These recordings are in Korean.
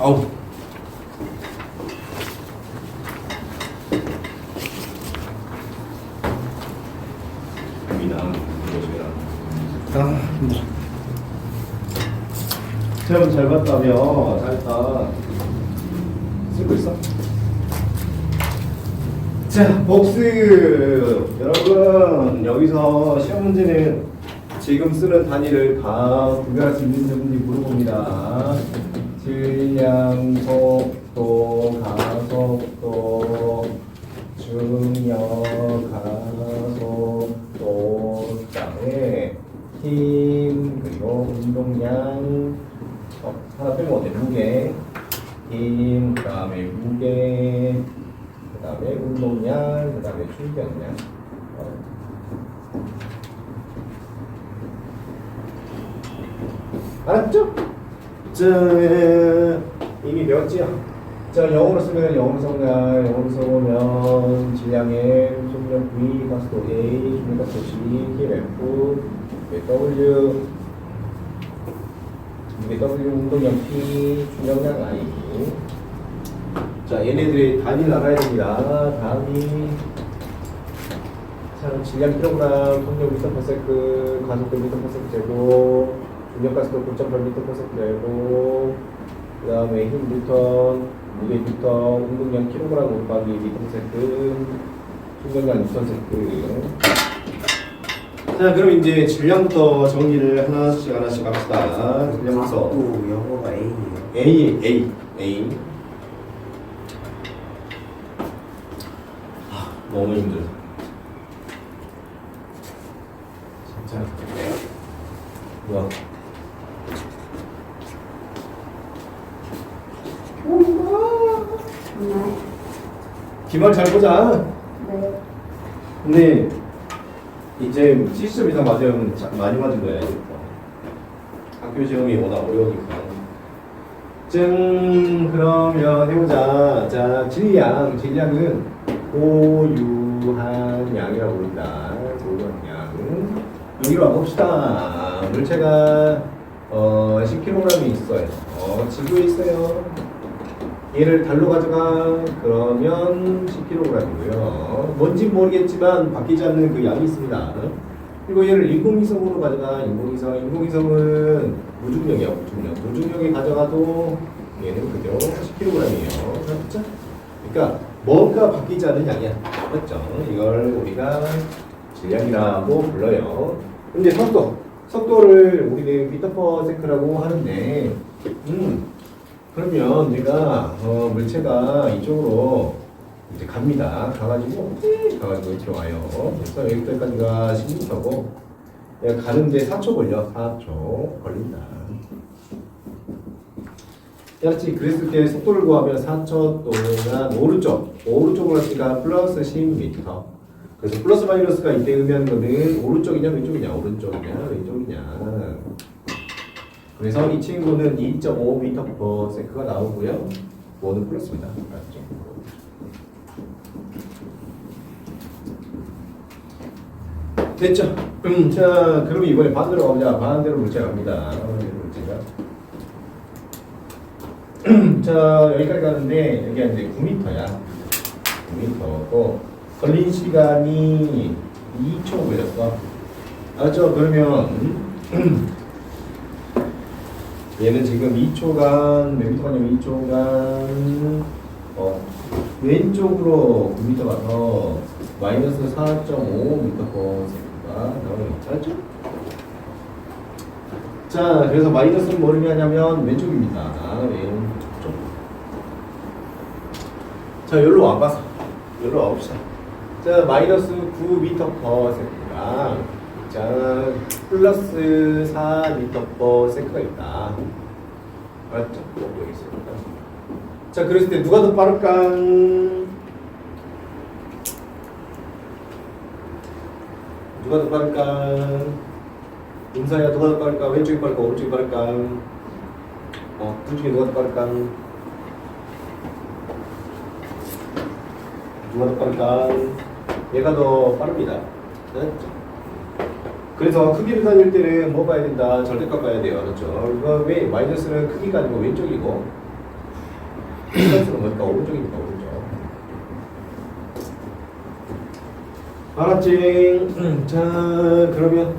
아우. 힘들어. 시험 잘 봤다며. 잘했다. 쓰고 있어? 자, 복습. 여러분, 여기서 시험 문제는 지금 쓰는 단위를 다 구별할 수 있는지 물어봅니다. 질량, 속도, 가속도, 중력, 가속도, 그다음에 힘, 그리고 운동량, 하나 빼면 어때? 무게, 힘, 그다음에 무게, 그다음에 운동량, 그다음에 출병량. 알았죠? 자, 이미 배웠지요? 자, 영어로 쓰면 영어로 써보면 영어로 써보면 질량의 속력 V, 가속도 A, 중력가속도 C, 힘 F, W, 무게 W, 운동량 P, 중력량 I. 자, 얘네들의 단위를 알아야 됩니다. 단위. 자, 질량 킬로그램, 속력 미터 퍼 세컨드, 가속도 미터 퍼 세컨드 제곱, 중력가속도 9.8m/s 되고, 그 다음에 힘 뉴턴, 무게 뉴턴, 운동량 킬로그램 곱하기 미터/s, 충격량 뉴턴/s. 자, 그럼 이제 질량부터 정리를 하나씩 합시다. 질량부터. 또 영어가 A예요. A. 너무 힘들어. 진짜. 뭐야? 네. 기말 잘 보자. 네. 근데 이제 70점 이상 맞으면 많이 맞은 거야. 학교 시험이 워낙 어려우니까. 그러면 해보자. 자, 질량은 고유한 양이라고 부른다. 고유한 양. 여기로 와봅시다. 물체가 10kg이 있어요. 지구에 있어요. 얘를 달로 가져가. 그러면 10kg이고요. 뭔진 모르겠지만 바뀌지 않는 그 양이 있습니다. 그리고 얘를 인공위성으로 가져가. 인공위성은 무중력이야. 무중력에 가져가도 얘는 그대로 10kg이에요. 그렇죠? 그러니까 뭔가 바뀌지 않는 양이야. 맞죠? 이걸 우리가 질량이라고 불러요. 근데 속도를 우리는 미터/s라고 하는데, 그러면 내가 물체가 이쪽으로 이제 갑니다. 가가지고 이렇게 와요. 그래서 여기까지가 10m고, 내가 가는데 4초 걸려. 4초 걸린다. 그렇지. 그랬을 때 속도를 구하면 4초 동안 오른쪽으로 했으니까 플러스 10m. 그래서 플러스 마이너스가 이때 의미하는 거는 오른쪽이냐 왼쪽이냐, 오른쪽이냐 왼쪽이냐. 그래서 이 친구는 2.5m/s가 나오고요. 5는 플러스입니다. 알았죠? 됐죠? 자, 그럼 이번에 반대로 가보자. 반대로 물체가 갑니다. 자, 여기까지 가는데 여기가 이제 9m야. 9m고 걸린 시간이 2초 걸렸어. 알았죠? 그러면 얘는 지금 2초간 몇 미터 가냐면 2초간 왼쪽으로 9m 가서 마이너스 4.5m/s가 나오는 거 알았죠? 자, 그래서 마이너스는 뭘 의미하냐면 왼쪽입니다. 왼쪽. 자, 여기로 와봐서. 여기로 와봅시다. 자, 마이너스 9m/s가 자, 플러스 4m/s가 있다. 알았죠? 여기 있습니다. 자, 그랬을 때 누가 더 빠를까? 누가 더 빠를까? 인사야, 누가 더 빠를까? 왼쪽이 빠를까? 오른쪽이 빠를까? 둘 중에 누가 더 빠를까? 누가 더 빠를까? 얘가 더 빠릅니다. 네? 그래서 크기를 다닐 때는 뭐 봐야 된다? 절대값 봐야 돼요. 그렇죠? 이거 왜 마이너스는 크기가 아니고 왼쪽이고 순간수는 뭐니까 오른쪽이니까 오른쪽. 알았지? 자, 그러면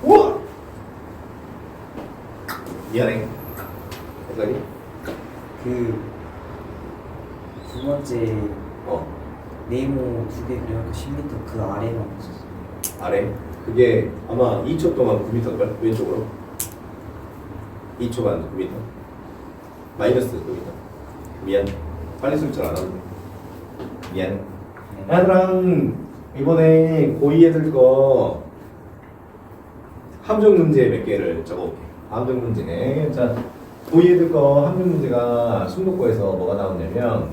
우와! 미안해. 어떡하니? 두 번째 어, 네모 두 개 그려놓고 10m 그 아래만 있었어. 아래. 그게 아마 2초 동안 9m일걸? 왼쪽으로. 2초간 9m. 마이너스 9m. 미안. 빨리 쓸 줄 알았는데. 미안. 애들랑 이번에 고2 애들 거 함정 문제 몇 개를 적어볼게. 함정 문제. 자, 고2 애들 거 함정 문제가 순도고에서 뭐가 나오냐면,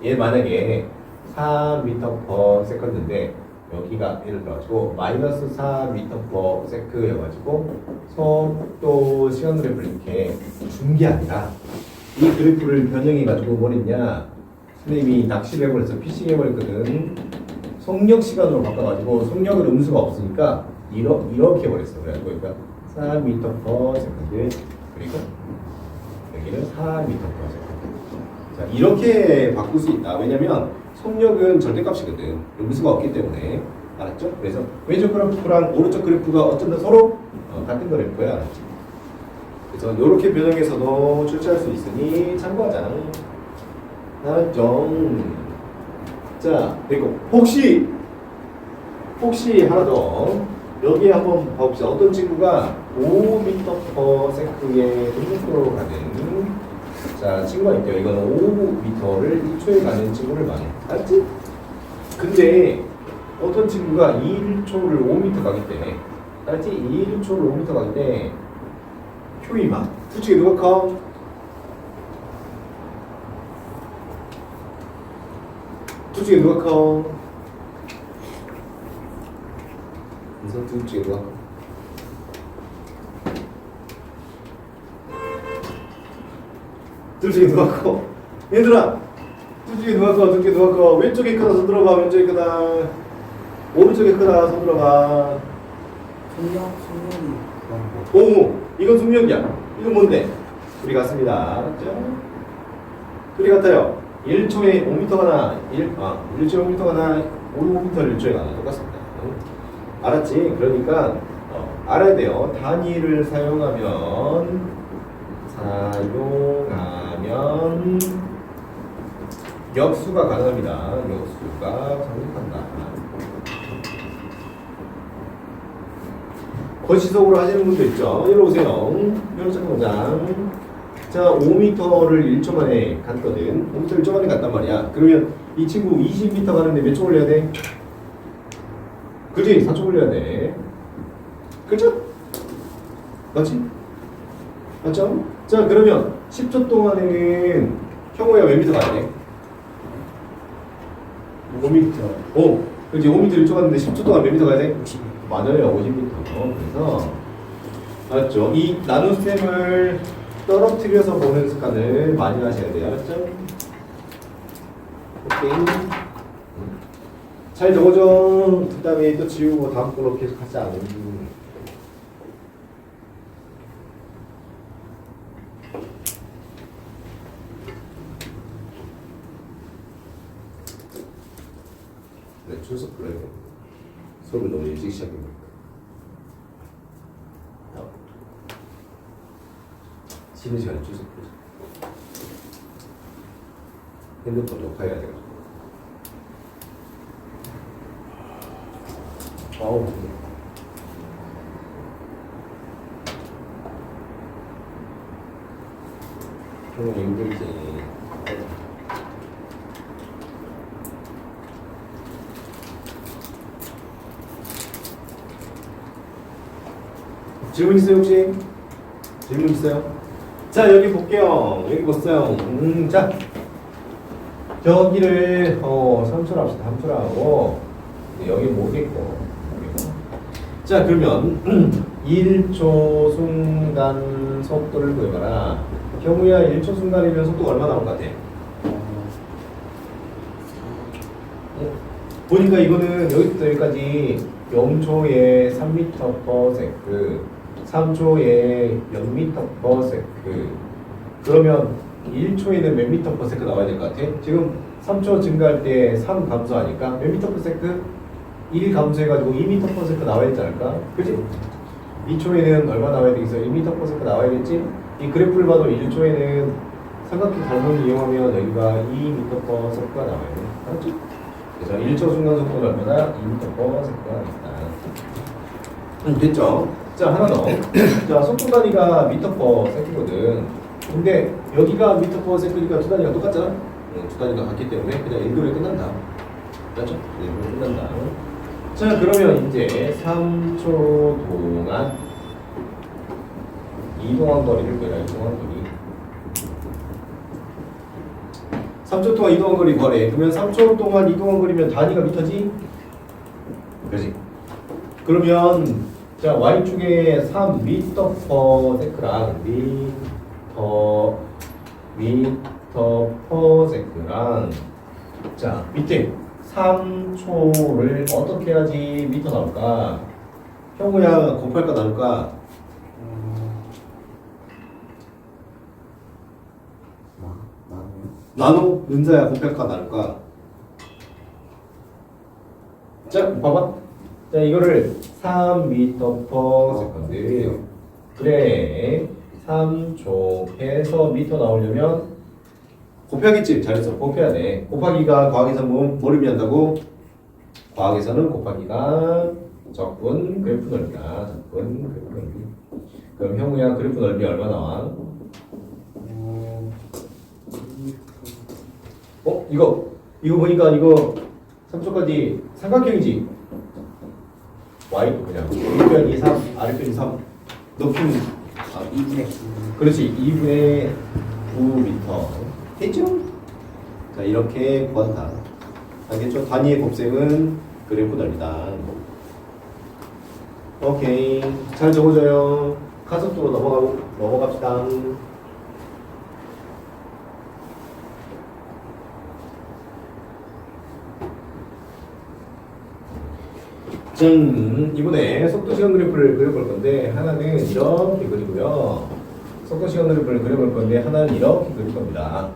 얘 만약에 4m/s인데 여기가 예를 들어가지고 마이너스 4m/s여가지고 속도 시간 그래프를 이렇게 준 게 아니라 이 그래프를 변형해가지고 뭘 했냐, 선생님이 낚시를 해버려서 피싱 해버렸거든. 속력 시간으로 바꿔가지고 속력은 음수가 없으니까 이렇게 해버렸어. 그래가지고 그러니까 4m/s 그리고 여기는 4m/s. 자, 이렇게 바꿀 수 있다. 왜냐면 속력은 절대값이거든. 음수가 없기 때문에. 알았죠? 그래서 왼쪽 그래프랑 오른쪽 그래프가 어쩐다 서로 같은 그래프야. 알았지? 그래서 이렇게 변형해서도 출제할 수 있으니 참고하자. 알았죠? 자, 그리고 혹시 하나 더 여기 한번 봐봅시다. 어떤 친구가 5m/s의 등속도로 가는 자, 친구가 있대요. 이거는 5m를 1초에 가는 친구를 말해. 알았지? 근데 어떤 친구가 1초를 5m 가겠대. 알았지? 1초를 5m 가겠대. 효이마. 둘 중에 누가 커? 둘 중에 누가 커? 그래서 둘 중에 누가 커? 둘 중에 누가 커? 얘들아! 둘 중에 누가 커? 둘 중에 누가 커? 왼쪽에 크다 손 들어봐. 왼쪽에 크다. 오른쪽에 크다 손 들어봐. 속력이 그런 거. 오! 이건 속력이야. 이건 뭔데? 둘이 같습니다. 알았죠? 둘이 같아요. 1초에 5m가 나. 1초에 5m가 나. 5m를 1초에 가나. 똑같습니다. 알았지? 그러니까 알아야 돼요. 단위를 사용하면 역수가 가능합니다. 역수가 성립한다. 거시적으로 하시는 분도 있죠. 이리 오세요. 뾰족한 문장. 자, 5m를 1초 만에 갔거든. 5m 1초 만에 갔단 말이야. 그러면 이 친구 20m 가는데 몇 초 걸려야 돼? 그지? 4초 걸려야 돼. 그죠? 맞지? 맞죠? 자, 그러면 10초 동안에는 형호야 몇 미터 가야 돼? 5m. 그렇지. 5m 1초 갔는데 10초 동안 몇 미터 가야 돼? 50m. 맞아요. 50m. 그래서 알았죠? 이 나눗셈을 떨어뜨려서 보는 습관을 많이 하셔야 돼요. 알았죠? 오케이. 잘 적어줘. 그 다음에 또 지우고 다음 걸로 계속 하자. 네, 출석 불러야 돼. 수업을 너무 일찍 시작해버릴까. 쉬는 시간에 출석 보자. 핸드폰 녹화해야 돼가지고. 아우. 정말 힘들지. 질문 있어요 혹시? 질문 있어요? 자, 여기 볼게요. 여기 보세요. 자, 여기를 3초로 합시다. 3초로 하고 여기 모르겠고. 자, 그러면 1초 순간 속도를 구해봐라. 경우야 1초 순간이면 속도가 얼마 나올 것 같아? 보니까 이거는 여기부터 여기까지 0초에 3m/s, 3초에 0m/s. 그러면 1초에는 몇 m/s 나와야 될 것 같아? 지금 3초 증가할 때 3 감소하니까 몇 m/s? 1 감소해가지고 2m/s 나와야 되지 않을까? 그지? 2초에는 얼마 나와야 되겠어? 1m/s 나와야겠지? 이 그래프를 봐도 1초에는 삼각형 달분을 이용하면 여기가 2m/s가 나와야 돼. 알았지? 그래서 1초 순간 속도는 얼마나? 2m/s가 있다. 됐죠? 자, 하나 더. 자, 속도 단위가 m/s거든. 근데 여기가 m/s니까 두 단위가 똑같잖아? 두 단위가 같기 때문에 그냥 1도에 끝난다. 맞죠? 1도에 끝난다. 자, 그러면 이제 3초 동안 이동한 거리를 구해라. 이동한 거리. 3초 동안 이동한 거리 구하래. 그러면 3초 동안 이동한 거리면 단위가 미터지? 그렇지. 그러면 자, y축에 3m/s랑 미터/s랑 자, 밑에 3초를 어떻게 해야지 미터 나올까? 형우야 곱할까 나눌까? 나누? 은자야 곱할까 나눌까? 자, 봐봐. 자, 이거를 3m/s. 그래. 3초에서 미터 나오려면 곱해야겠지. 잘했어. 곱해야 돼. 곱하기가 과학에서 뭘 의미한다고? 과학에서는 곱하기가 적분 그래프 넓이다. 적분 그래프 넓이. 그럼 형우야 그래프 넓이 얼마 나와? 이거 보니까 이거 3초까지 삼각형이지? y 그냥 윗변이 3, 아랫변이 3, 높이는 2분의 9. 그렇지 2분의 9m 됐죠? 자 이렇게 구한다. 알겠죠? 단위의 곱셈은 그래프 넓이다. 오케이 잘 적어줘요. 가속도로 넘어갑시다. 이번에 속도 시간 그래프를 그려볼 건데 하나는 이렇게 그리고요. 속도 시간 그래프를 그려볼 건데 하나는 이렇게 그릴 겁니다.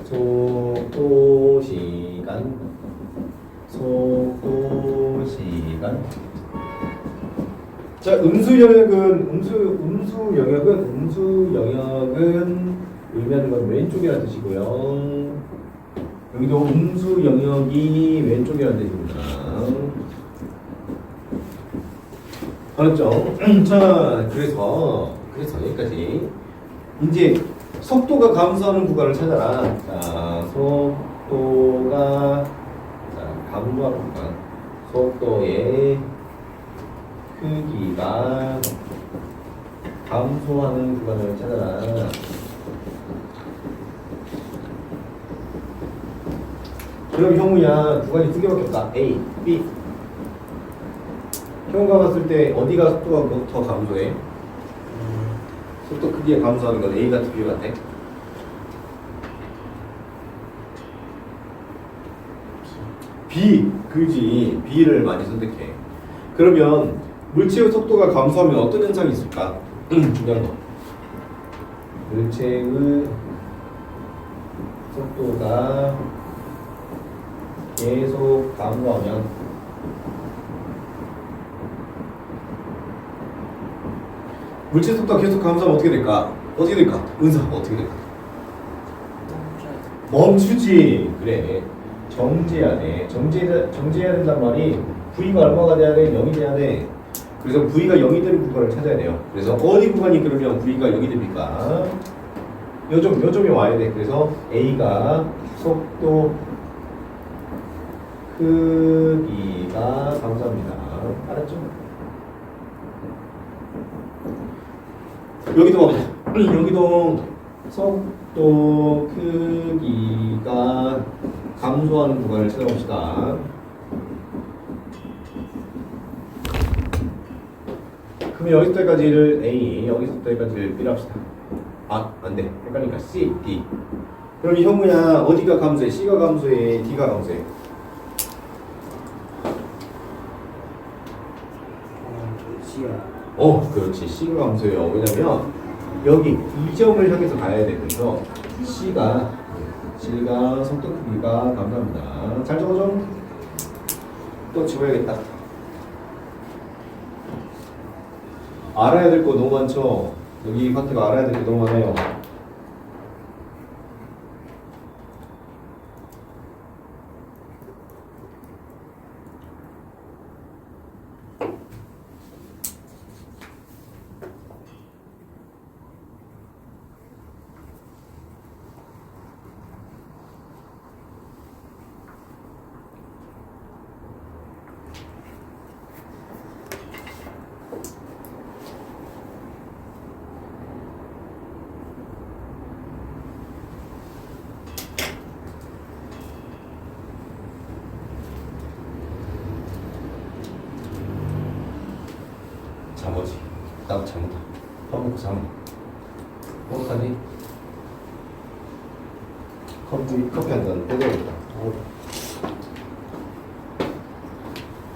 속도 시간 자, 음수 영역은 의미하는 건 왼쪽이라는 뜻이고요. 여기도 음수 영역이 왼쪽이라는 뜻입니다. 알았죠? 자, 그래서 여기까지. 이제 속도가 감소하는 구간을 찾아라. 자, 속도가 감소하는 구간. 속도의 크기가 감소하는 구간을 찾아라. 그럼 형우야 구간이 두 개밖에 없다. A, B. 형우가 봤을 때 어디가 속도가 더 감소해? 속도 크기가 감소하는 건 A 같아, B 같아? B, 그지. B를 많이 선택해. 그러면 물체의 속도가 감소하면 어떤 현상이 있을까? 중요한 거. 물체의 속도가 계속 감소하면 물체 속도가 계속 감소하면 어떻게 될까? 은사 어떻게 될까? 멈추지. 그래. 정지해야 돼. 정지해야 된단 말이 V가 얼마가 돼야 돼? 0이 돼야 돼. 그래서 V가 0이 되는 구간을 찾아야 돼요. 그래서 어디 구간이 그러면 V가 0이 됩니까? 요점이 와야 돼. 그래서 A가 속도 크기가 감소합니다. 알았죠? 여기도 속도 크기가 감소하는 구간을 찾아봅시다. 그럼 여기서 여기까지를 A, 여기서 여기까지를 B로 합시다. 아, 안 돼. 헷갈리니까 C, D. 그럼 형우야 어디가 감소해? C가 감소해? D가 감소해? 그렇지. C가 함수예요. 왜냐면 여기 이 점을 향해서 가야 돼. 그래서 C가 속도 크기가 감사합니다. 잘 적어줘. 또 지워야겠다. 알아야 될 거 너무 많죠? 여기 이 파트가 알아야 될 게 너무 많아요. 잠옷이 딱 잠옷 밥 먹고 잠 어떡하지? 커피 한잔 떼줘야겠다.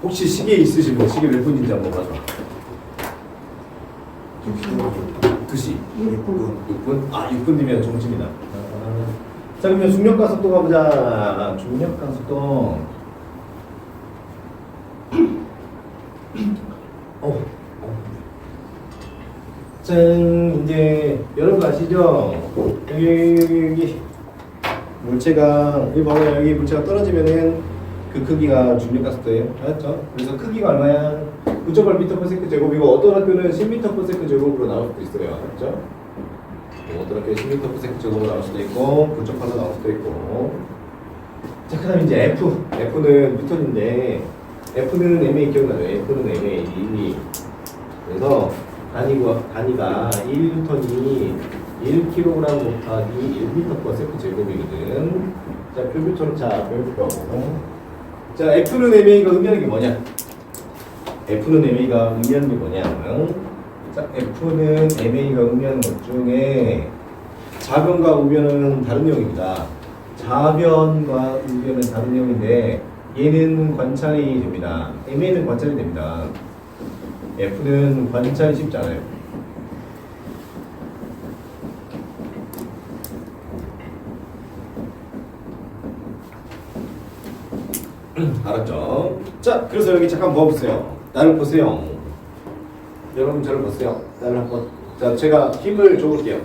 혹시 시계 있으신 분 시계 몇 분인지 한번 봐줘. 2시 6분? 6분이면 종침이다. 자 그러면 중력가속도 가보자. 중력가속도 짠, 이제 여러분 아시죠? 여기 물체가 여기 봐봐요. 여기 물체가 떨어지면은 그 크기가 중력가속도예요. 알았죠? 그래서 크기가 얼마야? 9.8m/s 제곱이고 어떤 학교는 10m/s 제곱으로 나올 수도 있어요. 알았죠? 어떤 학교는 10m/s 제곱으로 나올 수도 있고 9.8로 나올 수도 있고. 자 그다음 이제 F는 뉴턴인데 F는 MA 기억나요? F는 MA. 그래서 단위가 1뉴턴이 1kg 곱하기 1m/s 제곱이거든. 자, 표부터 자, F는 MA가 의미하는 게 뭐냐? F는 MA가 의미하는 게 뭐냐? 자, F는 MA가 의미하는 것 중에 자변과 우변은 다른 내용입니다. 자변과 우변은 다른 내용인데 얘는 관찰이 됩니다. MA는 관찰이 됩니다. F는 관찰이 쉽지 않아요. 알았죠? 자, 그래서 여기 잠깐 보세요. 나를 보세요. 여러분 저를 보세요. 나를 한번. 자, 제가 힘을 줘볼게요.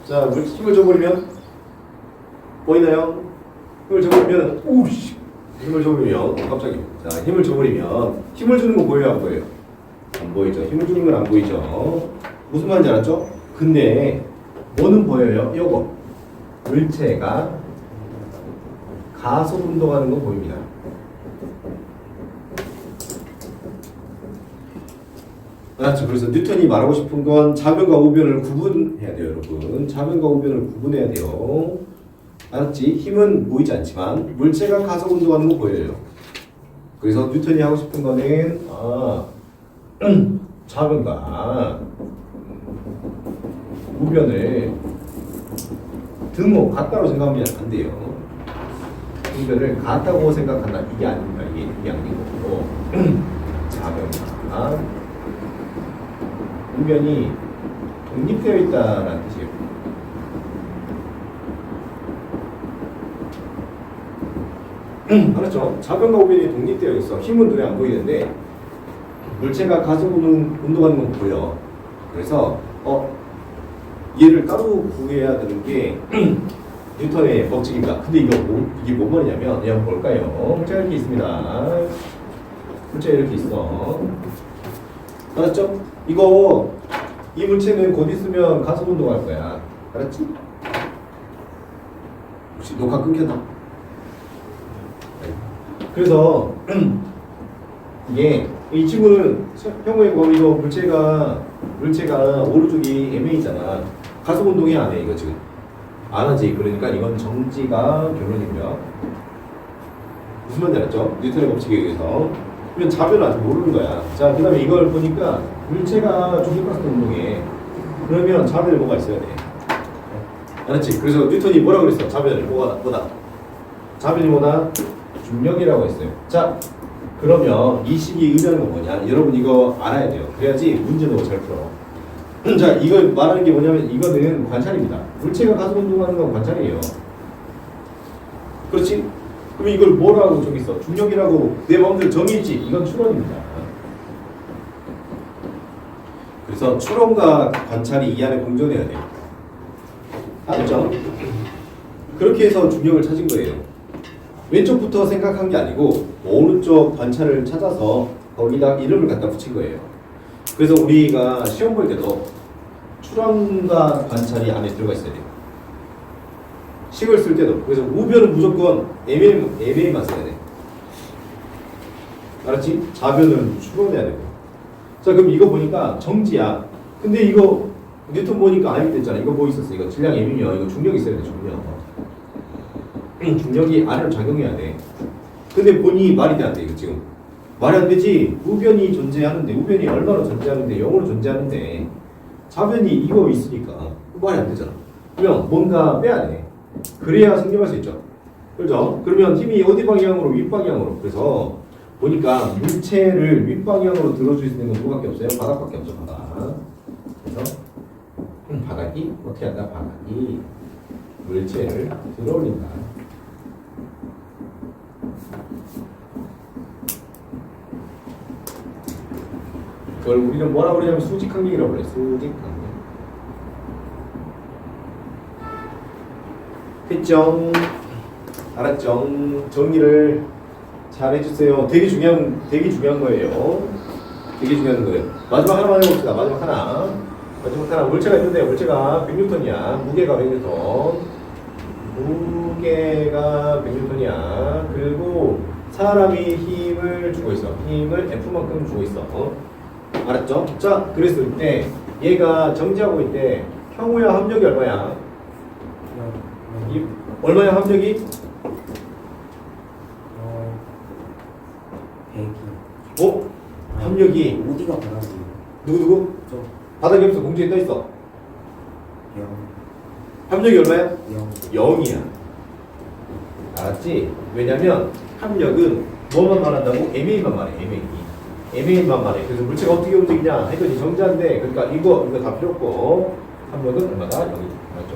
자, 힘을 줘버리면 보이나요? 힘을 줘버리면 오우씨. 힘을 줘버리면 깜짝이야. 자, 힘을 줘버리면 힘을 주는 거 보여요, 안 보여요? 안 보이죠? 힘을 주는 건 안 보이죠? 무슨 말인지 알았죠? 근데 뭐는 보여요? 요거 물체가 가속 운동하는 거 보입니다. 알았죠? 그래서 뉴턴이 말하고 싶은 건 좌변과 우변을 구분해야 돼요, 여러분. 좌변과 우변을 구분해야 돼요. 알았지? 힘은 보이지 않지만 물체가 가속 운동하는 거 보여요. 그래서 뉴턴이 하고 싶은 거는 좌변과 우변을 등호 같다고 생각하면 안 돼요. 우변을 같다고 생각한다. 이게 아닙니다. 이게 아니고 좌변과 우변이 독립되어 있다라는 뜻이에요. 알았죠? 좌변과 우변이 독립되어 있어. 힘은 눈에 안 보이는데 물체가 가속 운동하는 건 보여. 그래서 얘를 따로 구해야 되는 게 뉴턴의 법칙입니다. 근데 이게 뭔 말이냐면 그냥 볼까요? 물체가 이렇게 있습니다. 물체가 이렇게 있어. 알았죠? 이 물체는 곧 있으면 가속 운동할 거야. 알았지? 혹시 녹화 끊겼나? 그래서 이게 이 친구는 형의 이거 물체가 오른쪽이 MA잖아. 가속 운동이 안 해. 이거 지금 안 하지. 그러니까 이건 정지가 결론입니다. 무슨 말인지 알았죠? 뉴턴의 법칙에 의해서. 그러면 좌변을 아직 모르는 거야. 자, 그 다음에 이걸 보니까 물체가 중력가속도 운동해. 그러면 좌변에 뭐가 있어야 돼? 알았지? 그래서 뉴턴이 뭐라고 그랬어? 좌변을 뭐다? 좌변이 뭐다? 중력이라고 했어요. 자, 그러면 이 식이 의미하는 건 뭐냐? 여러분 이거 알아야 돼요. 그래야지 문제도 잘 풀어. 자, 이거 말하는 게 뭐냐면 이거는 관찰입니다. 물체가 가속 운동하는 건 관찰이에요. 그렇지? 그럼 이걸 뭐라고 저기 있어? 중력이라고 내 마음대로 정의했지? 이건 추론입니다. 그래서 추론과 관찰이 이 안에 공존해야 돼요. 알았죠? 그렇게 해서 중력을 찾은 거예요. 왼쪽부터 생각한 게 아니고 오른쪽 관찰을 찾아서 거기다 이름을 갖다 붙인 거예요. 그래서 우리가 시험 볼 때도 추론과 관찰이 안에 들어가 있어야 돼요. 식을 쓸 때도. 그래서 우변은 무조건 애매만 써야 돼. 알았지? 좌변은 추론해야 되고. 자, 그럼 이거 보니까 정지야. 근데 이거 뉴턴 보니까 알게 됐잖아. 이거 뭐 있었어? 이거 질량 M이면 이거 중력이 있어야 돼. 중력이 아래로 작용해야 돼. 근데 보니 말이 돼 안 돼? 이거 지금 말이 안 되지. 우변이 존재하는데 우변이 얼마나 존재하는데 0으로 존재하는데 좌변이 이거 있으니까 말이 안 되잖아. 그러면 뭔가 빼야 돼. 그래야 생겨날 수 있죠. 그렇죠? 그러면 힘이 어디 방향으로? 윗방향으로. 그래서 보니까 물체를 윗방향으로 들어줄 수 있는 건 뭐밖에 없어요? 바닥밖에 없죠. 바닥. 그래서 바닥이 어떻게 한다? 바닥이 물체를 들어올린다. 그걸 우리는 뭐라고 그러냐면 수직항력이라고 그래. 수직항력. 했죠? 알았죠? 정리를 잘 해주세요. 되게 중요한 거예요. 되게 중요한 거예요. 마지막 하나만 해봅시다. 마지막 하나. 물체가 있는데 물체가 100N이야. 무게가 100N. 무게가 100N이야. 그리고 사람이 힘을 주고 있어. 힘을 F만큼 주고 있어. 알았죠? 자, 그랬을 때 얘가 정지하고 있대. 평우야 합력이 얼마야? 얼마야 합력이? 100이. 어? 합력이 어디가 바닥이에요? 누구? 저 바닥에 없어. 공중에 떠 있어. 0. 합력이 얼마야? 0. 0이야. 알았지? 왜냐면 합력은 뭐만 말한다고? MA만 말해. MA만 말해. 그래서 물체가 어떻게 움직이냐 했더니 정자인데, 그러니까 이거 다 필요 없고 합력은 얼마다? 0이지. 맞죠?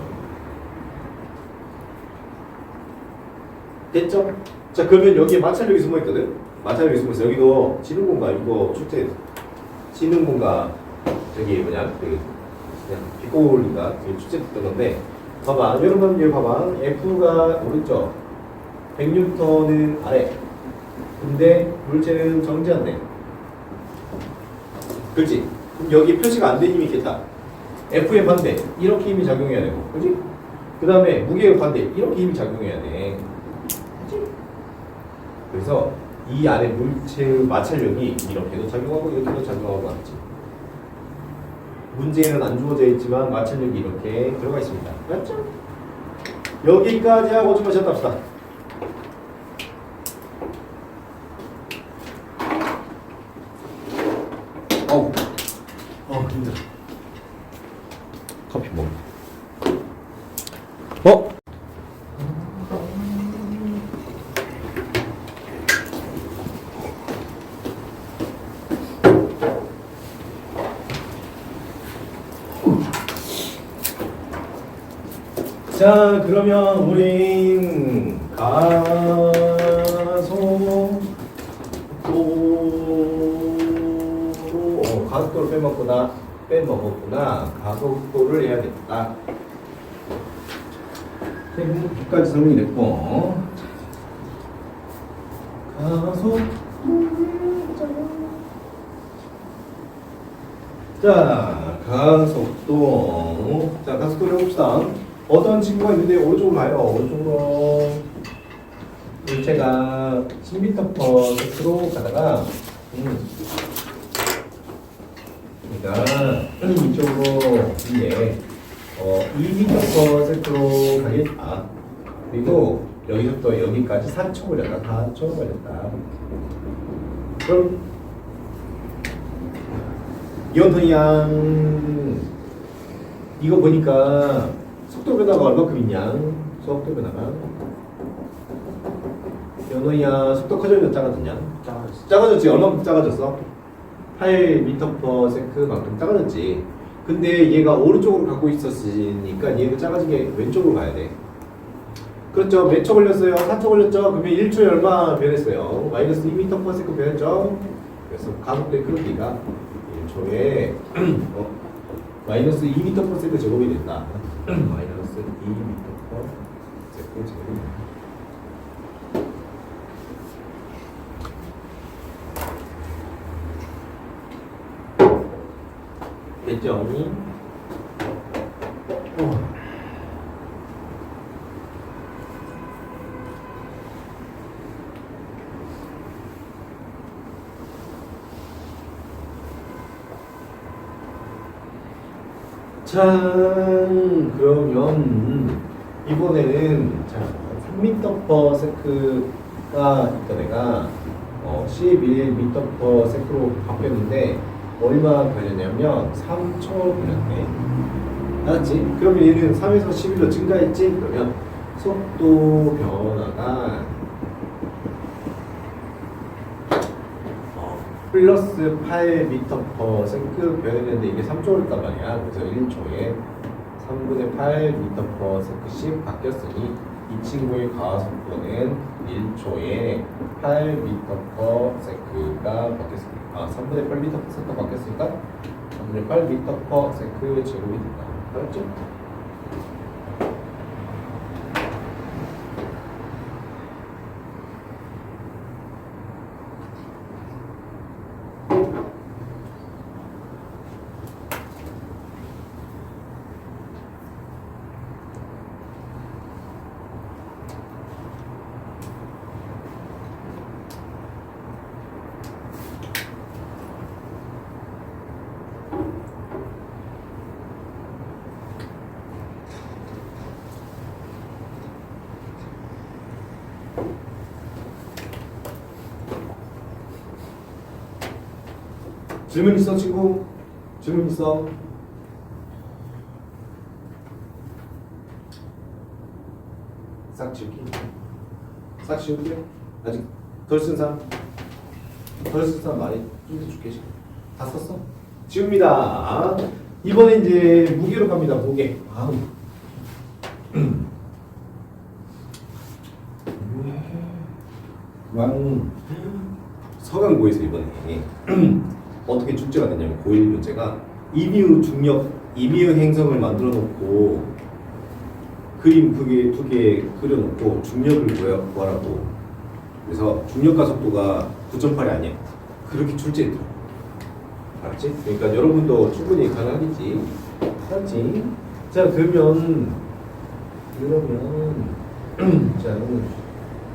됐죠? 자, 그러면 여기에 마찰력이 숨어 있거든. 마찰력이 숨어 있어. 여기도 지능 공간 이거 출제 지능 공간 저기 뭐냐 그 그냥 빗고울인가 출제됐던 건데, 봐봐. 여러분 여기 봐봐. F가 오른쪽, 100N은 아래. 근데 물체는 정지한대. 그렇지? 그럼 여기 표시가 안 된 힘이 있겠다. F의 반대 이렇게 힘이 작용해야 되고, 그렇지? 그 다음에 무게의 반대 이렇게 힘이 작용해야 돼. 그렇지? 그래서 이 안에 물체의 마찰력이 이렇게도 작용하고 이렇게도 작용하고 맞지? 문제에는 안 주어져 있지만 마찰력이 이렇게 들어가 있습니다. 맞죠? 여기까지 하고 좀 쉬었다 합시다. 힘들어. 커피 먹어. 자, 그러면 우린 가속도를 빼먹었구나. 가속도를 해야겠다. 여기까지 설명이 됐고, 가속도. 자, 가속도를 해봅시다. 어떤 친구가 있는데 오른쪽으로 가요. 오른쪽으로. 물체가 10m/s로 가다가 그러니까 이쪽으로 이제 2m/s로 가겠다. 그리고 여기서부터 여기까지 4초 걸렸다. 4초 걸렸다. 그럼 이원턴이양 이거 보니까 속도 변화가 얼마큼 있냐? 속도 변화가 연호야 속도 커졌냐 작아졌냐? 작아져. 작아졌지. 얼마큼 작아졌어? 8m/s만큼 작아졌지. 근데 얘가 오른쪽으로 갖고 있었으니까 얘는 작아진 게 왼쪽으로 가야 돼. 그렇죠. 몇 초 걸렸어요? 4초 걸렸죠? 그러면 1초에 얼마 변했어요? 마이너스 2m/s 변했죠? 그래서 가속도의 크기가 1초에 마이너스 2m/s 제곱이 된다. 마이너스 2m/s 제곱이 된다. 됐죠? 자, 그러면 이번에는 자 3m/s가 있던 애가 11m/s로 바뀌었는데 얼마 걸렸냐면 3초 걸렸네. 알았지? 그러면 얘는 3에서 11로 증가했지? 그러면 속도 변화가 플러스 8m/s 변했는데 이게 3초였단 말이야. 그래서 1초에 3분의 8m/s씩 바뀌었으니 이 친구의 가속도는 1초에 8m/s가 바뀌었습니다. 3분의 8m/s가 바뀌었으니까 3분의 8m/s 제곱이 된다. 알았죠? 질문 있어, 친구? 질문 있어? 싹 지우기. 싹 지우기. 아직 덜 쓴 사람? 덜 쓴 사람 많이 좀 줄게. 다 썼어? 지웁니다. 이번에 이제 무게로 갑니다. 무게. 서강고에서 이번에 어떻게 출제가 됐냐면 고1 문제가 이미우 중력, 이미우 행성을 만들어 놓고 그림 그게 두 개 그려놓고 중력을 구하라고. 그래서 중력과 속도가 9.8이 아니야. 그렇게 출제했더라고. 알았지? 그러니까 여러분도 충분히 가능하겠지. 알았지? 자 그러면 자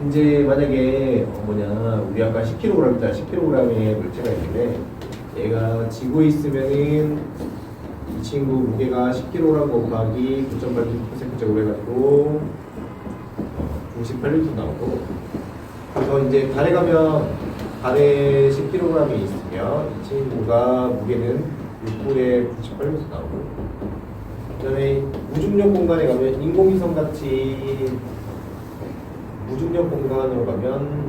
이제 만약에 우리 아까 10kg이다. 10kg의 물체가 있는데 얘가 지구에 있으면은 이 친구 무게가 10kg 곱하기 9.8% 제곱 해가지고 98N 나오고, 그래서 이제 달에 가면 달에 10kg이 있으면 이 친구가 무게는 6분의 98N 나오고, 그 다음에 무중력 공간에 가면 인공위성 같이 무중력 공간으로 가면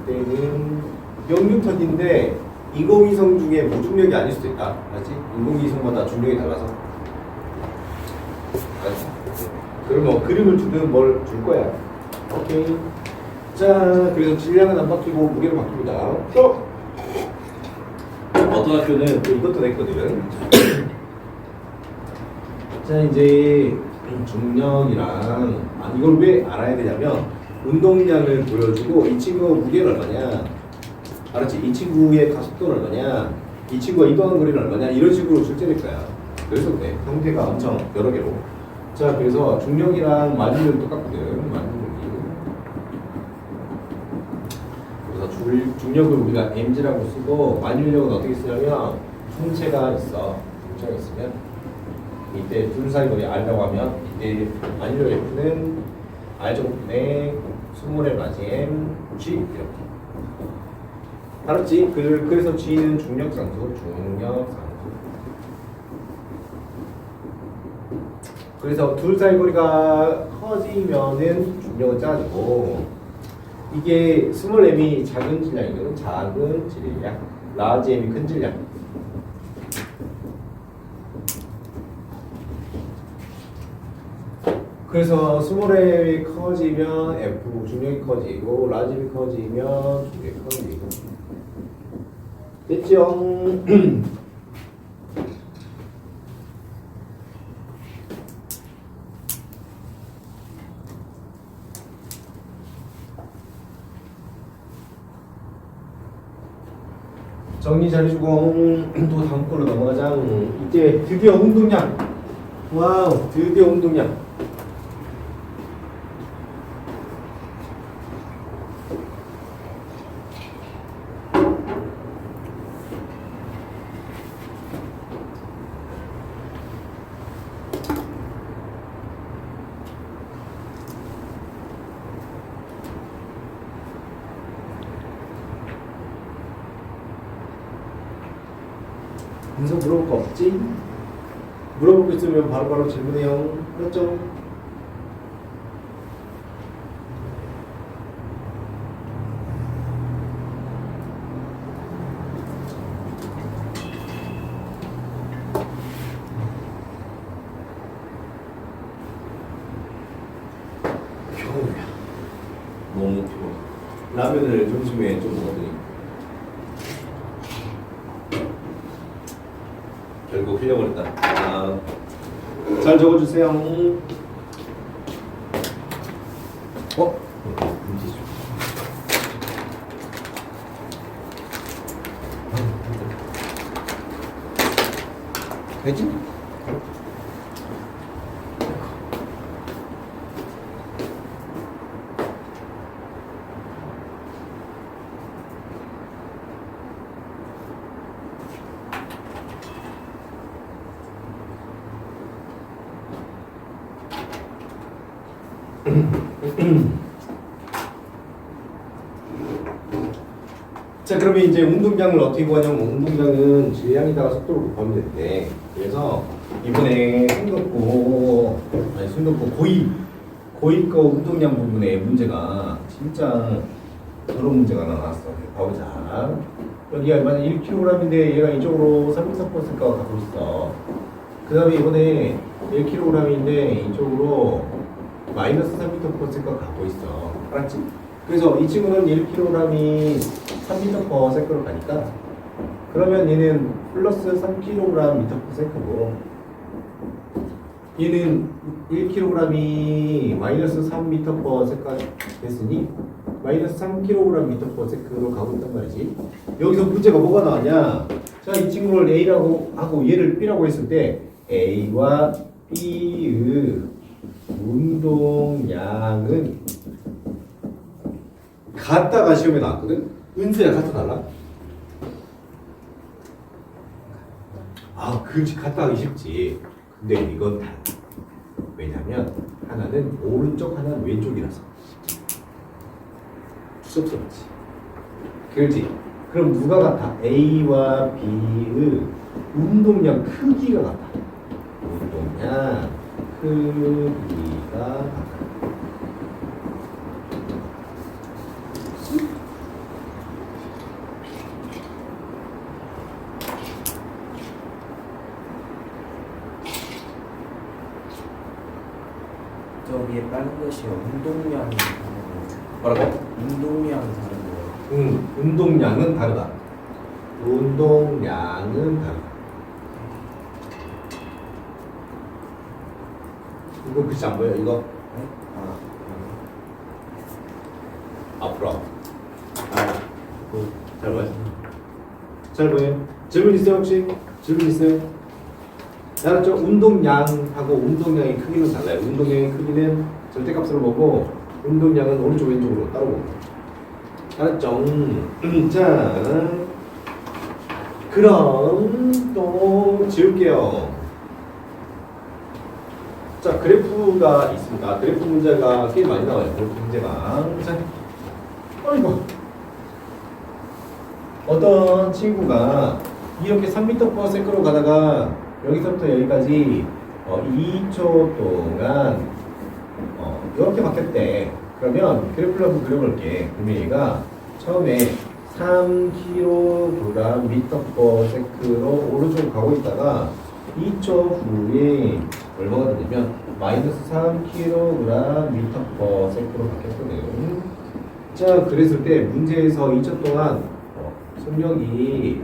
그때는 0뉴턴인데 인공위성 중에 무중력이 아닐 수도 있다. 알지? 인공위성마다 중력이 달라서. 알지? 그러면 그림을 주든 뭘 줄 거야. 오케이. 자, 그래서 질량은 안 바뀌고 무게로 바뀝니다. 또 어떤 학교는 또 이것도 냈거든. 자, 이제 중력이랑 이걸 왜 알아야 되냐면 운동량을 보여주고 이 친구 무게는 얼마냐, 알았지? 이 친구의 가속도는 얼마냐, 이 친구가 이동한 거리는 얼마냐, 이런 식으로 출제될 거야. 그래서 그래. 형태가 엄청 여러 개로. 자, 그래서 중력이랑 만유력이 똑같거든. 만유력이. 그래서 중력을 우리가 mg라고 쓰고 만유력은 어떻게 쓰냐면 총체가 있어. 총체가 있으면 이때 둘 사이 거리 r라고 하면 이때 만유력 f는 r제곱분의 순물의 라지 m g 이렇게. 알았지? 그래서 g는 중력상수. 그래서 둘 사이 거리가 커지면은 중력은 작아지고, 이게 스몰 m이 작은 질량이거든. 작은 질량. 라지 m이 큰 질량. 그래서 스몰 m이 커지면 F 중력이 커지고 라지 m이 커지면 중력이 커지고. 됐죠? 정리 잘해주고 또 다음 걸로 넘어가자. 이제 드디어 운동량. 와우, 드디어 운동량. 문서 물어볼 거 없지? 물어볼 거 있으면 바로바로 질문해요. 그렇죠? 겨울이야. 너무 피곤해. 라면을 점심에 좀 먹었더니 결국 흘려버렸다. 아, 잘 적어주세요. 금지죠. 되지? 자, 그러면 이제 운동량을 어떻게 구하냐면 운동량은 질량에다가 속도를 곱하면 되는데, 그래서 이번에 순덕고 고이 거 운동량 부분에 문제가 진짜 그런 문제가 나왔어. 봐보자. 여기가 만약 1kg인데 얘가 이쪽으로 3m/s가 가고 있어. 그 다음에 이번에 1kg인데 이쪽으로 마이너스 3m/s가 가고 있어. 알았지? 그래서 이 친구는 1kg이 3m/s로 가니까 그러면 얘는 플러스 3kg/s고 얘는 1kg이 마이너스 3m/s가 됐으니 마이너스 3kg/s로 가고 있단 말이지. 여기서 문제가 뭐가 나왔냐? 자, 이 친구를 A라고 하고 얘를 B라고 했을 때 A와 B의 운동량은 같다가 시험에 나왔거든? 은수야, 같아 달라? 아, 그렇지. 같다 하기 쉽지. 근데 이건 달라. 왜냐면 하나는 오른쪽, 하나는 왼쪽이라서. 쑥스럽지. 그렇지. 그럼 누가 같아? A와 B의 운동량 크기가 같아. 운동량 크기가 같아. 저 위에 빨간 것이요. 운동량이 다른 거예요. 뭐라고? 운동량이 다른 거예요. 운동량은 다르다. 운동량은 다르다. 이거 글씨 안 보여? 이거? 네? 앞으로. 잘 보여? 잘 보여? 질문 있어요 혹시? 질문 있어요? 알았죠? 운동량하고 운동량의 크기는 달라요. 운동량의 크기는 절대값으로 보고 운동량은 오른쪽 왼쪽으로 따로 보고. 알았죠? 자, 그럼 또 지울게요. 자, 그래프가 있습니다. 그래프 문제가 꽤 많이 나와요. 그래프 문제가. 자, 어이구. 어떤 친구가 이렇게 3m/s로 가다가 여기서부터 여기까지 2초 동안 이렇게 바뀌었대. 그러면 그래프를 한번 그려볼게. 그러면 얘가 처음에 3kg/m/s로 오른쪽으로 가고 있다가 2초 후에 얼마가 되냐면 -3kg/m/s로 바뀌었거든. 자, 그랬을 때 문제에서 2초 동안 속력이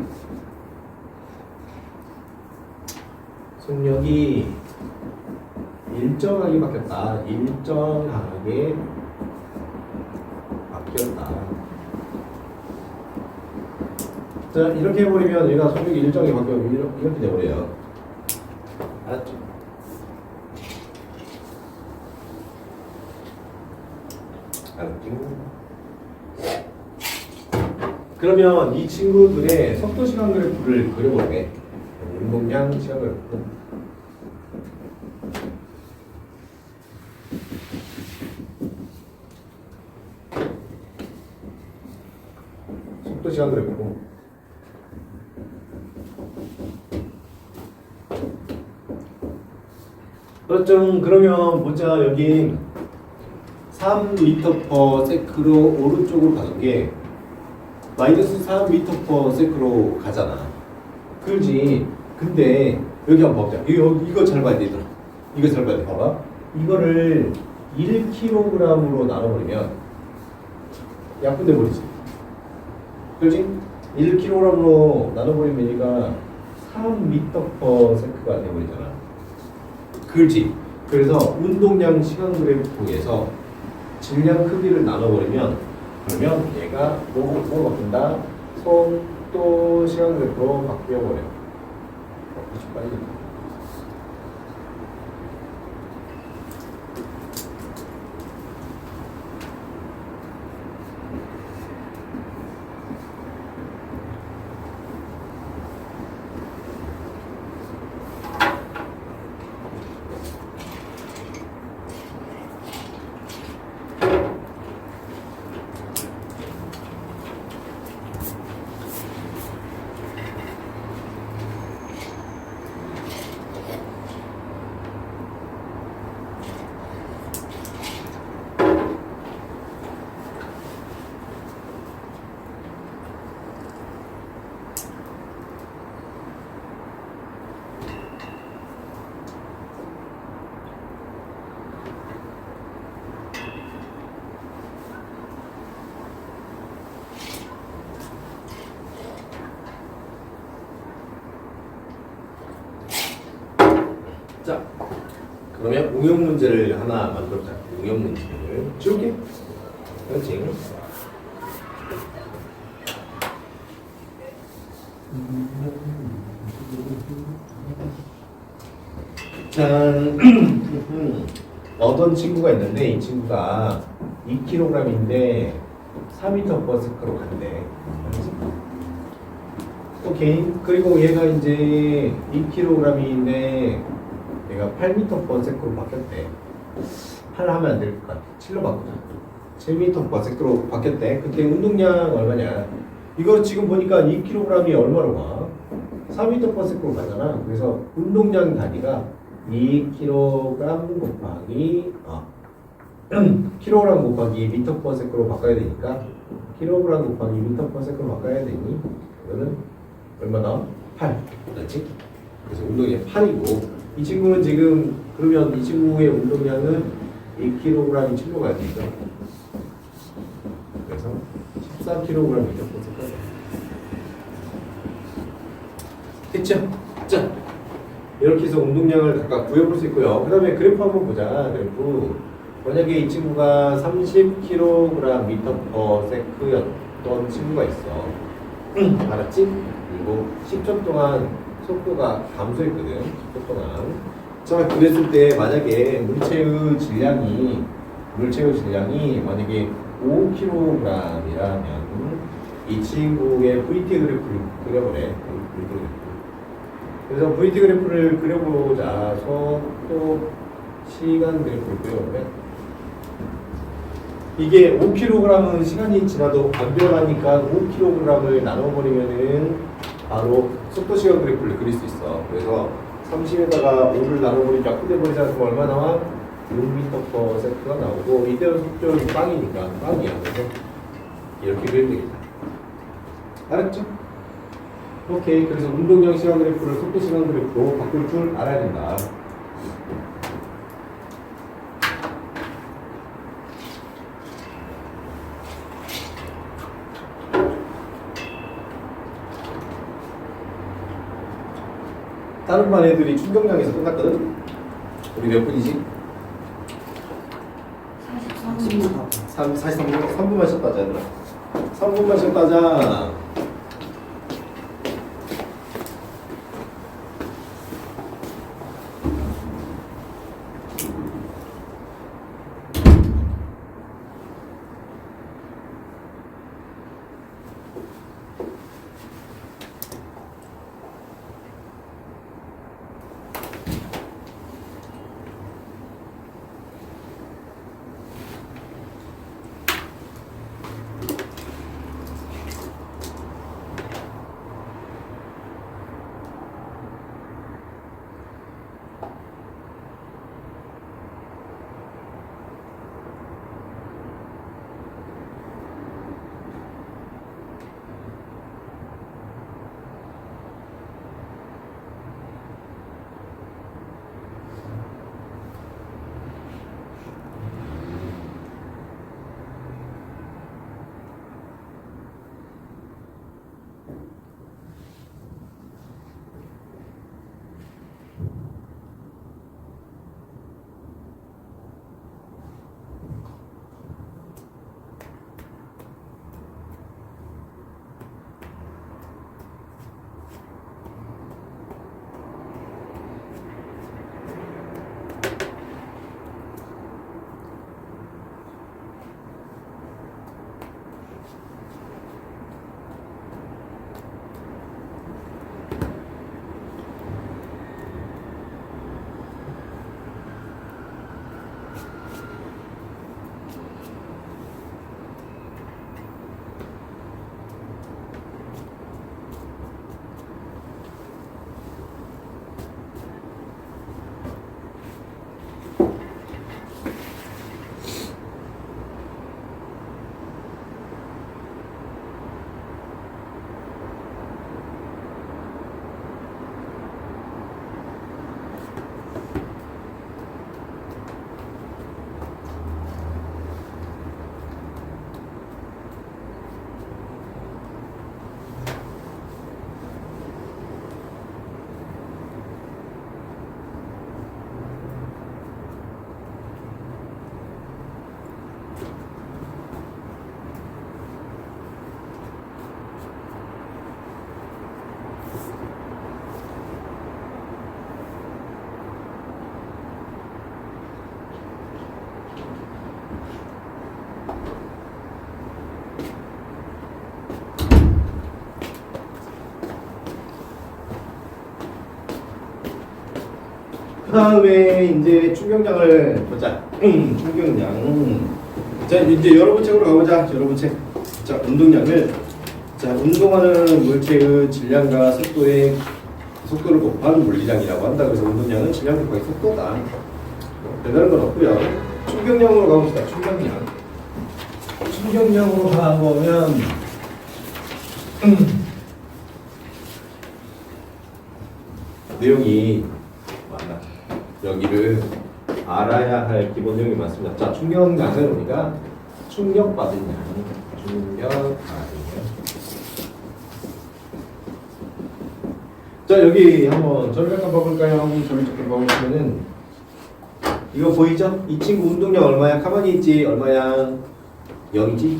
일정하게 바뀌었다. 일정하게 바뀌었다. 자, 이렇게 해버리면 얘가 속력이 일정하게 바뀌면 이렇게 돼버려요. 알았죠? 알았죠? 그러면 이 친구들의 속도 시간 그래프를 그려볼게. 운동량 시간 그래프. 속도 시간 그래프. 그렇죠. 그러면 보자. 여기 3m/s로 오른쪽으로 가는 게 -3m/s로 가잖아. 그렇지. 근데 여기 한번 보자. 이거 잘 봐야 돼, 얘들아. 이거 잘 봐야 돼. 봐봐. 이거를 1kg으로 나눠버리면 약분돼 버리지. 그렇지? 1kg으로 나눠버리면 얘가 3m/s가 돼버리잖아. 그렇지. 그래서 운동량 시간 그래프에서 질량 크기를 나눠버리면 그러면 얘가 뭐로 바뀐다? 속도 시간 그래프로 바뀌어버려. 그렇지, 빨리. 자, 그러면 응용 문제를 하나 만들자. 응용 문제를 지울게. 그렇지. 짠. 어떤 친구가 있는데 이 친구가 2kg인데 4m/s로 간대. 오케이. 그리고 얘가 이제 2kg인데 얘가 8m/s로 바뀌었대. 8 하면 안 될 것 같아. 7로 바꾸자. 7m/s로 바뀌었대. 그때 운동량 얼마냐? 이거 지금 보니까 2kg이 얼마로 가? 4m/s로 가잖아. 그래서 운동량 단위가 2kg 곱하기 kg 곱하기 m/s로 바꿔야 되니까 kg 곱하기 m/s로 바꿔야 되니 이거는 얼마나? 8. 그렇지? 그래서 운동량이 8이고 이 친구는 지금 그러면 이 친구의 운동량은 2kg이 7로 가야 되죠. 그래서 14kg m/s까지. 됐죠? 자, 이렇게 해서 운동량을 각각 구해볼 수 있고요. 그 다음에 그래프 한번 보자. 그래프. 만약에 이 친구가 30kg/m/s였던 친구가 있어. 알았지? 그리고 10초 동안 속도가 감소했거든. 10초 동안. 자, 그랬을 때 만약에 물체의 질량이 만약에 5kg이라면 이 친구의 VT 그래프를 그려보래. VT 그래프. 그래서 VT 그래프를 그려보자. 속도 시간 그래프를 그려보면 이게 5kg은 시간이 지나도 안 변하니까 5kg을 나눠버리면은 바로 속도 시간 그래프를 그릴 수 있어. 그래서 30에다가 5를 나눠버리면 약분해버리자. 그럼 얼마 나와? 6m/s가 나오고 이대로 속도는 빵이니까 빵이야. 그래서 이렇게 그리면 되겠다. 알았죠? 오케이. 그래서 운동량 시간 그래프를 속도 시간 그래프로 바꿀 줄 알아야 된다. 다른 반 애들이 충격량에서 끝났거든? 우리 몇 분이지? 43분. 43분? 3분만 쉬었다자 얘들아. 3분만 쉬었다자. 그 다음에 이제 충격량을 보자. 충격량. 자, 이제 여러분 책으로 가보자. 여러분 책. 자, 운동량을. 자, 운동하는 물체의 질량과 속도를 곱한 물리량이라고 한다. 그래서 운동량은 질량 곱하기 속도다. 배다른 건 없고요. 충격량으로 가봅시다. 충격량. 충격량으로 가보면 내용이 맞나? 여기를 알아야 할 기본 내용이 많습니다. 자, 충격량은 우리가 충격받은 양, 충격받은 양. 자, 여기 한번 절벽 한번 봐볼까요? 절벽 한번 봐보시면은 이거 보이죠? 이 친구 운동량 얼마야? 가만히 있지? 얼마야? 0이지?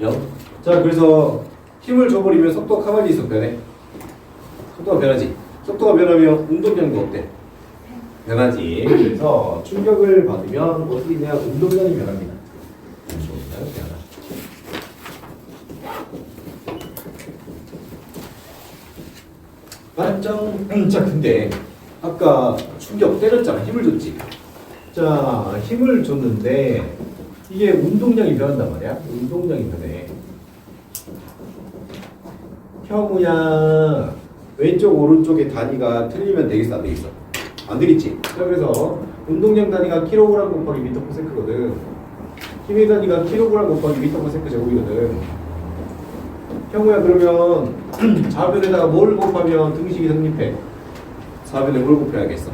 0. 자, 그래서 힘을 줘버리면 속도가 가만히 있어 변해. 속도가 변하지? 속도가 변하면 운동량도 어때? 변하지. 그래서 충격을 받으면 어떻게 되냐? 운동량이 변합니다. 운동량이 변하. 맞죠? 자, 근데 아까 충격 때렸잖아. 힘을 줬지. 자, 힘을 줬는데 이게 운동량이 변한단 말이야. 운동량이 변해. 형우야, 왼쪽 오른쪽의 단위가 틀리면 되겠어 안 되겠어? 안 되겠지. 자, 그래서 운동량 단위가 킬로그램 곱하기 미터 퍼 세크거든. 힘의 단위가 킬로그램 곱하기 미터 퍼 세크 제곱이거든. 형우야, 그러면 좌변에다가 뭘 곱하면 등식이 성립해? 좌변에 뭘 곱해야겠어?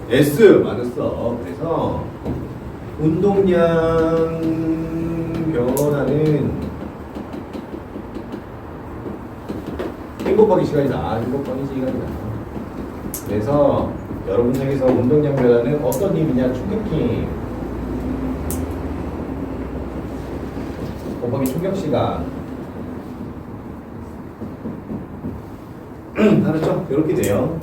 S 맞았어. 그래서 운동량 변화는 힘 곱하기 시간이다. 힘 곱하기 시간이다. 그래서 여러분 중에서 운동량 변화는 어떤 힘이냐? 충격힘 곱하기 충격시간. 알았죠? 이렇게 돼요.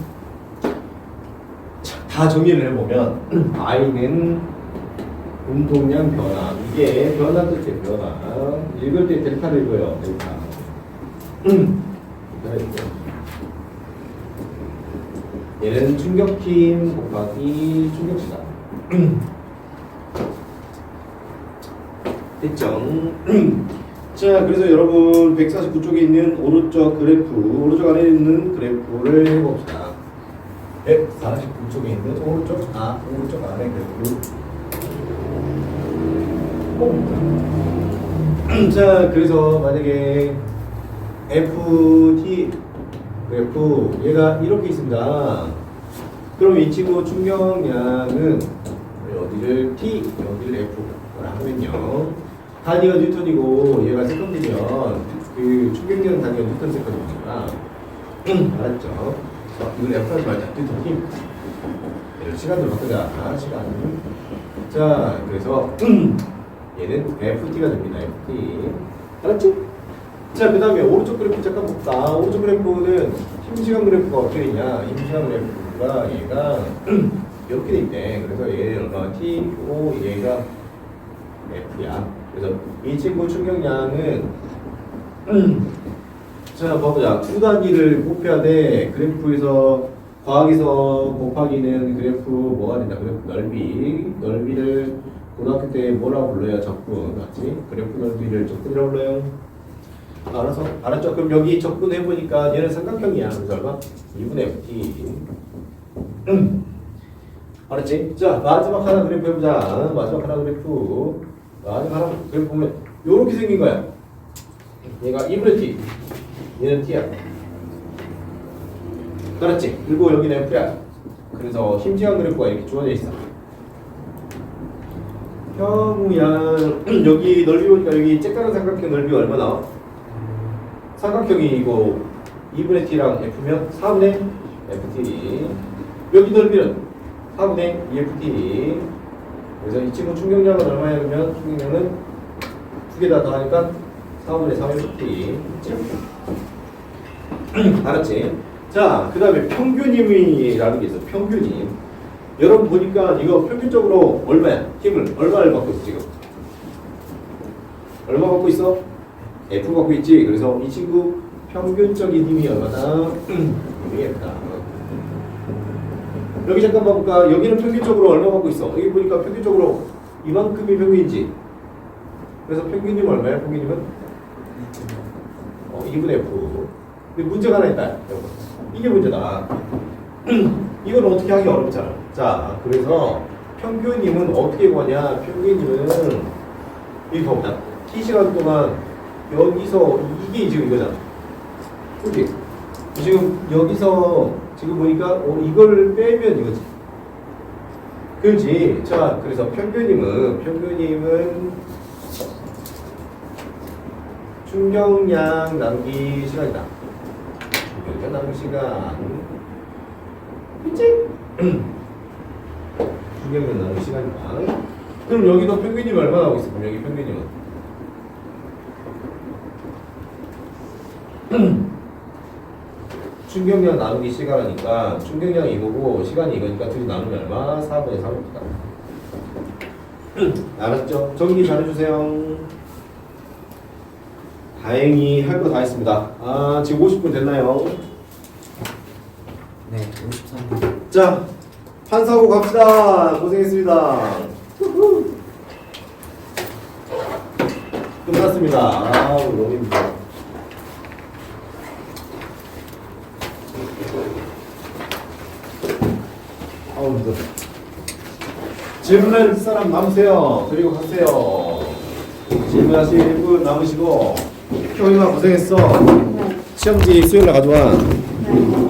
자, 다 정리를 해보면 I는 운동량 변화. 이게 변화 뜻이에요. 변화. 읽을 때 델타를 읽어요. 델타. 얘는 충격힘 곱하기 충격시간. 됐죠? 자, 그래서 여러분 149쪽에 있는 오른쪽 그래프, 오른쪽 아래에 있는 그래프를 해봅시다. 149쪽에 있는 오른쪽 아래 그래프. 자, 그래서 만약에 FT 그래프 얘가 이렇게 있습니다. 그럼 이 친구 충격량은 어디를 T, 여기를 F라 하면요. 단위가 뉴턴이고 얘가 세컨드면 그 충격량 단위가 뉴턴 세컨드니까 알았죠? 이걸 F 하지 말자. 뉴턴 힘. 시간으로 바꾸자. 시간. 자, 그래서 얘는 FT가 됩니다. FT. 알았지? 자, 그 다음에 오른쪽 그래프 잠깐 볼까? 오른쪽 그래프는 힘시간 그래프가 어떻게 되냐? 힘시간 그래프가 얘가 이렇게 돼 있대. 그래서 얘는 얼마? T5, 얘가 F야. 그래서 이 친구 충격량은 자, 봐보자. 두 단위를 곱해야 돼. 그래프에서 과학에서 곱하기는 그래프 뭐가 된다? 그래프 넓이를 고등학교 때 뭐라고 불러요? 적분, 맞지? 그래프 넓이를 적분이라고 불러요. 알았죠? 그럼 여기 적분해보니까 얘는 삼각형이야. 그래서 얼마? 2분의 FT. 알았지? 자, 마지막 하나 그래프 해보자. 마지막 하나 그래프 보면 요렇게 생긴 거야. 얘가 2분의 T. 얘는 T야. 알았지? 그리고 여기는 F야. 그래서 힘시간 그래프가 이렇게 주어져 있어. 형우야, 여기 넓이 보니까 여기 쬐까는 삼각형 넓이가 얼마 나와? 삼각형이 이거 2분의 T랑 F면 4분의 FT. 여기 넓이는 4분의 2FT. 그래서 이 친구 충격량은 얼마냐 그러면 충격량은 두 개 다 더하니까 4분의 3FT. 알았지? 자, 그 다음에 평균힘이라는 게 있어. 평균힘. 여러분 보니까 이거 평균적으로 얼마야? 힘을 얼마를 받고 있어 지금? 얼마 받고 있어? F 받고 있지. 그래서 이 친구 평균적인 힘이 얼마나? 힘이 F다. 여기 잠깐 봐볼까? 여기는 평균적으로 얼마 받고 있어? 여기 보니까 평균적으로 이만큼이 평균이지. 그래서 평균님은 얼마야? 평균님은 2분의 F. 근데 문제가 하나 있다. 이게 문제다. 이건 어떻게 하기 어렵잖아. 자, 그래서 평균님은 어떻게 구하냐? 평균님은 이렇게 보자. T 시간 동안 여기서 이게 지금 이거잖아. 그치? 지금 여기서 지금 보니까 이걸 빼면 이거지. 그렇지. 자, 그래서 평균님은 충격량 나누기 시간이다. 충격량 나누기 시간. 그치? 충격량 나누기 시간이다. 그럼 여기도 평균님이 얼마 나오고 있어? 그럼 여기 평균님은 충격량 나누기 시간이니까 충격량이 이거고 시간이 이거니까 둘이 나누면 얼마? 4분의 3입니다. 알았죠? 정리 잘해주세요. 다행히 할 거 다 했습니다. 아, 지금 50분 됐나요? 네, 53분. 자, 판사고 갑시다. 고생했습니다. 끝났습니다. 아, 너무 힘들어. 아우, 힘들어. 질문할 사람 남으세요. 그리고 가세요. 질문하실 분 남으시고. 효인아 고생했어. 시험지 수요일날 가져와. 네.